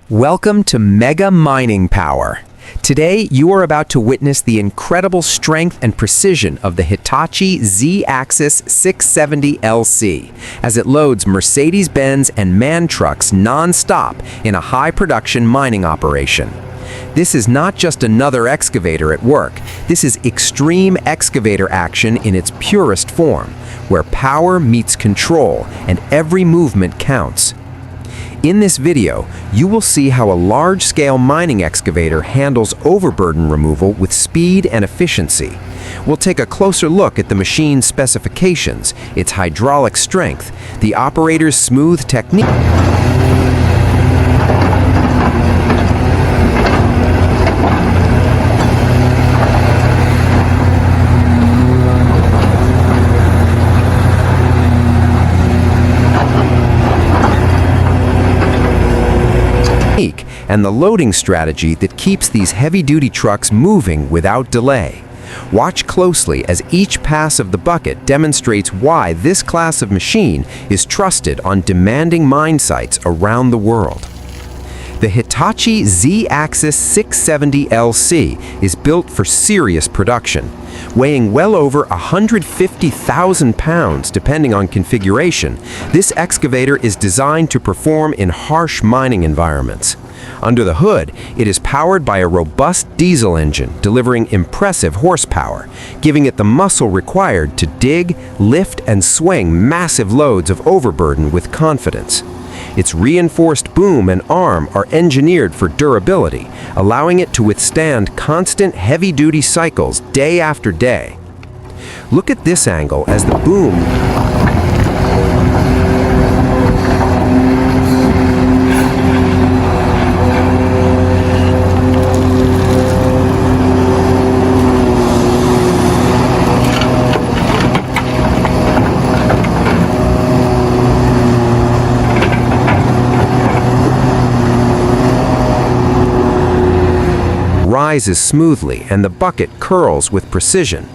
Welcome to Mega Mining Power. Today, you are about to witness the incredible strength and precision of the Hitachi Zaxis 670LC as it loads Mercedes-Benz and MAN trucks non-stop in a high-production mining operation. This is not just another excavator at work. This is extreme excavator action in its purest form, where power meets control and every movement counts. In this video, you will see how a large-scale mining excavator handles overburden removal with speed and efficiency. We'll take a closer look at the machine's specifications, its hydraulic strength, the operator's smooth technique, and the loading strategy that keeps these heavy-duty trucks moving without delay. Watch closely as each pass of the bucket demonstrates why this class of machine is trusted on demanding mine sites around the world. The Hitachi Zaxis 670LC is built for serious production. Weighing well over 150,000 pounds depending on configuration, this excavator is designed to perform in harsh mining environments. Under the hood, it is powered by a robust diesel engine delivering impressive horsepower, giving it the muscle required to dig, lift, and swing massive loads of overburden with confidence. Its reinforced boom and arm are engineered for durability, allowing it to withstand constant heavy-duty cycles day after day. Look at this angle as the boom rises smoothly and the bucket curls with precision.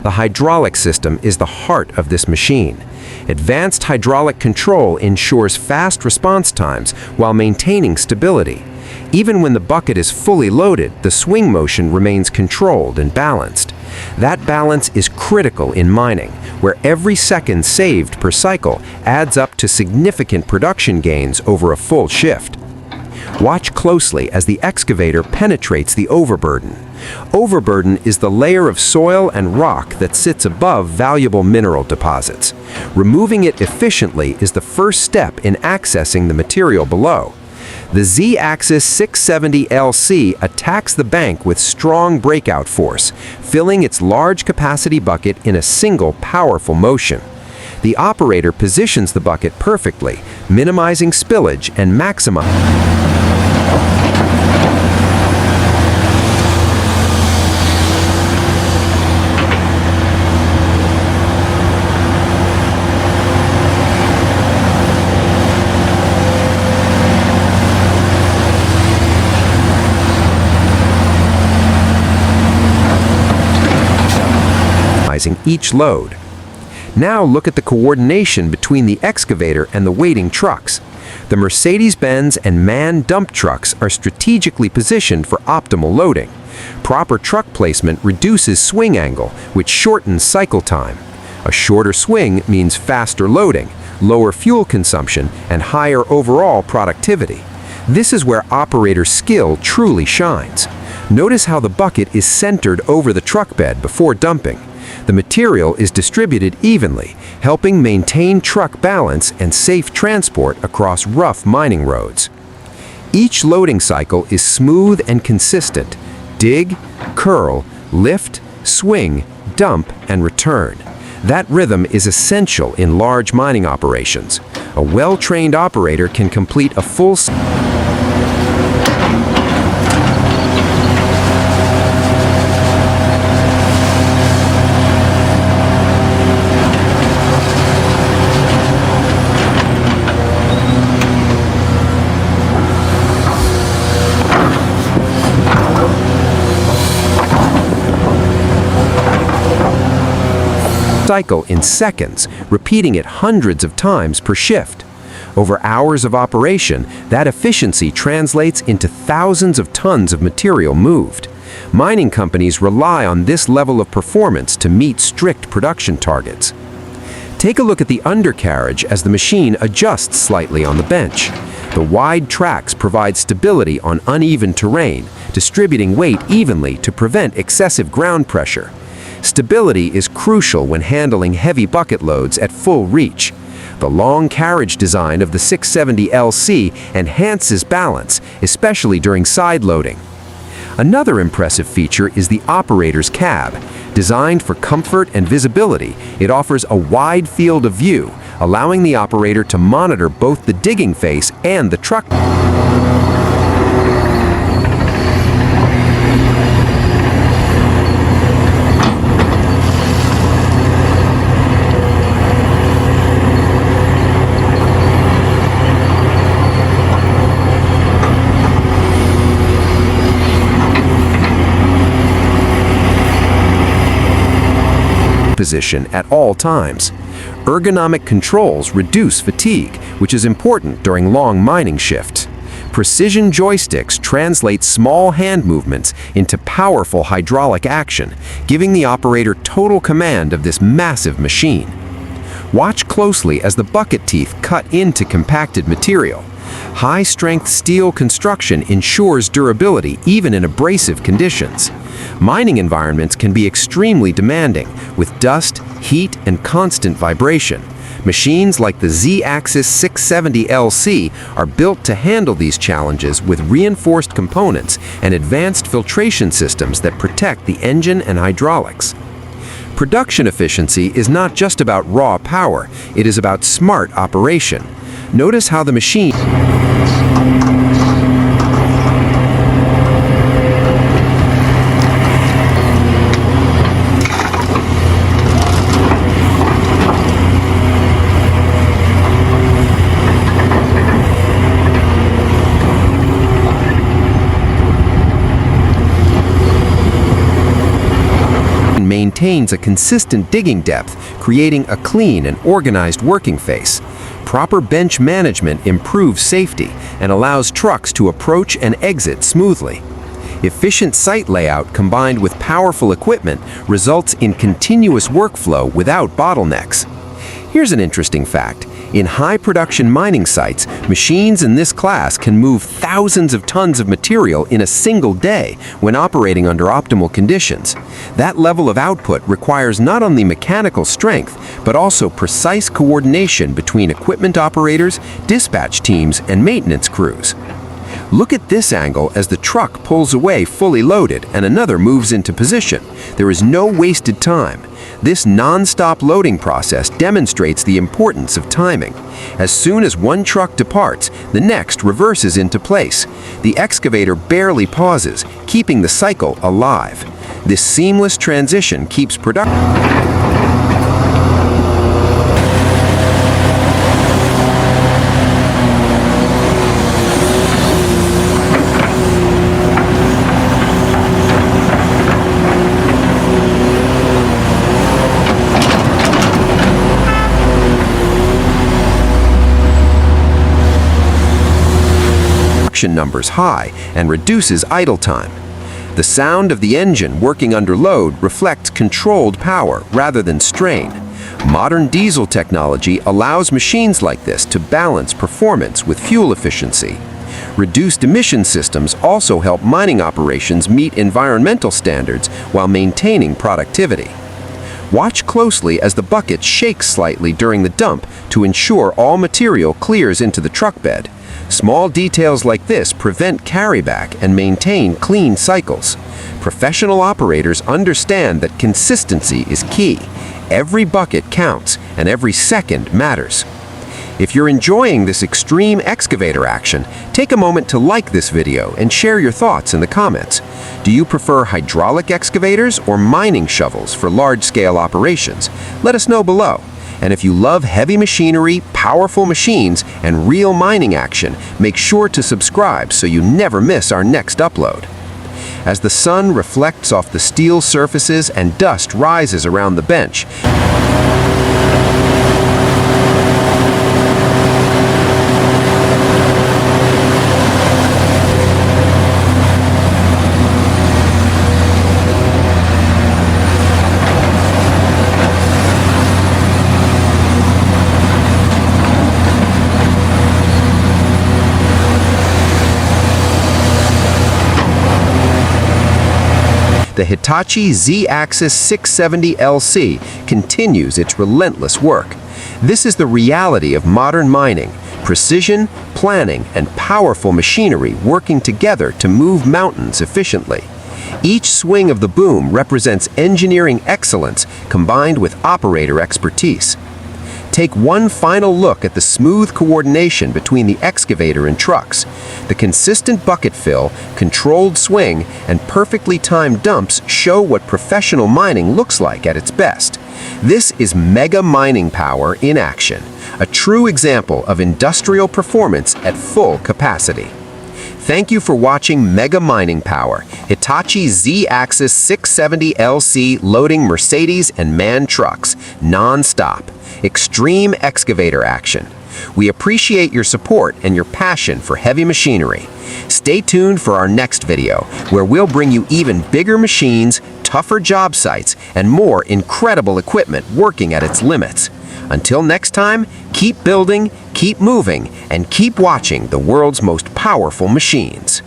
The hydraulic system is the heart of this machine. Advanced hydraulic control ensures fast response times while maintaining stability. Even when the bucket is fully loaded, the swing motion remains controlled and balanced. That balance is critical in mining, where every second saved per cycle adds up to significant production gains over a full shift. Watch closely as the excavator penetrates the overburden. Overburden is the layer of soil and rock that sits above valuable mineral deposits. Removing it efficiently is the first step in accessing the material below. The Zaxis 670LC attacks the bank with strong breakout force, filling its large capacity bucket in a single powerful motion. The operator positions the bucket perfectly, minimizing spillage and maximizing each load. Now look at the coordination between the excavator and the waiting trucks. The Mercedes-Benz and MAN dump trucks are strategically positioned for optimal loading. Proper truck placement reduces swing angle, which shortens cycle time. A shorter swing means faster loading, lower fuel consumption, and higher overall productivity. This is where operator skill truly shines. Notice how the bucket is centered over the truck bed before dumping. The material is distributed evenly, helping maintain truck balance and safe transport across rough mining roads. Each loading cycle is smooth and consistent. Dig, curl, lift, swing, dump, and return. That rhythm is essential in large mining operations. A well-trained operator can complete a full cycle in seconds, repeating it hundreds of times per shift. Over hours of operation, that efficiency translates into thousands of tons of material moved. Mining companies rely on this level of performance to meet strict production targets. Take a look at the undercarriage as the machine adjusts slightly on the bench. The wide tracks provide stability on uneven terrain, distributing weight evenly to prevent excessive ground pressure. Stability is crucial when handling heavy bucket loads at full reach. The long carriage design of the 670LC enhances balance, especially during side loading. Another impressive feature is the operator's cab. Designed for comfort and visibility, it offers a wide field of view, allowing the operator to monitor both the digging face and the truck. Position at all times. Ergonomic controls reduce fatigue, which is important during long mining shifts. Precision joysticks translate small hand movements into powerful hydraulic action, giving the operator total command of this massive machine. Watch closely as the bucket teeth cut into compacted material. High-strength steel construction ensures durability even in abrasive conditions. Mining environments can be extremely demanding, with dust, heat, and constant vibration. Machines like the Zaxis 670LC are built to handle these challenges with reinforced components and advanced filtration systems that protect the engine and hydraulics. Production efficiency is not just about raw power, it is about smart operation. Notice how the machine maintains a consistent digging depth, creating a clean and organized working face. Proper bench management improves safety and allows trucks to approach and exit smoothly. Efficient site layout combined with powerful equipment results in continuous workflow without bottlenecks. Here's an interesting fact. In high-production mining sites, machines in this class can move thousands of tons of material in a single day when operating under optimal conditions. That level of output requires not only mechanical strength, but also precise coordination between equipment operators, dispatch teams, and maintenance crews. Look at this angle as the truck pulls away fully loaded and another moves into position. There is no wasted time. This non-stop loading process demonstrates the importance of timing. As soon as one truck departs, the next reverses into place. The excavator barely pauses, keeping the cycle alive. This seamless transition keeps production. Numbers high and reduces idle time. The sound of the engine working under load reflects controlled power rather than strain. Modern diesel technology allows machines like this to balance performance with fuel efficiency. Reduced emission systems also help mining operations meet environmental standards while maintaining productivity. Watch closely as the bucket shakes slightly during the dump to ensure all material clears into the truck bed. Small details like this prevent carryback and maintain clean cycles. Professional operators understand that consistency is key. Every bucket counts, and every second matters. If you're enjoying this extreme excavator action, take a moment to like this video and share your thoughts in the comments. Do you prefer hydraulic excavators or mining shovels for large-scale operations? Let us know below. And if you love heavy machinery, powerful machines, and real mining action, make sure to subscribe so you never miss our next upload. As the sun reflects off the steel surfaces and dust rises around the bench, the Hitachi Zaxis 670LC continues its relentless work. This is the reality of modern mining: precision, planning, and powerful machinery working together to move mountains efficiently. Each swing of the boom represents engineering excellence combined with operator expertise. Take one final look at the smooth coordination between the excavator and trucks. The consistent bucket fill, controlled swing, and perfectly timed dumps show what professional mining looks like at its best. This is mega mining power in action, a true example of industrial performance at full capacity. Thank you for watching Mega Mining Power, Hitachi Zaxis 670LC loading Mercedes and MAN trucks, non-stop, extreme excavator action. We appreciate your support and your passion for heavy machinery. Stay tuned for our next video, where we'll bring you even bigger machines, tougher job sites, and more incredible equipment working at its limits. Until next time, keep building, keep moving, and keep watching the world's most powerful machines.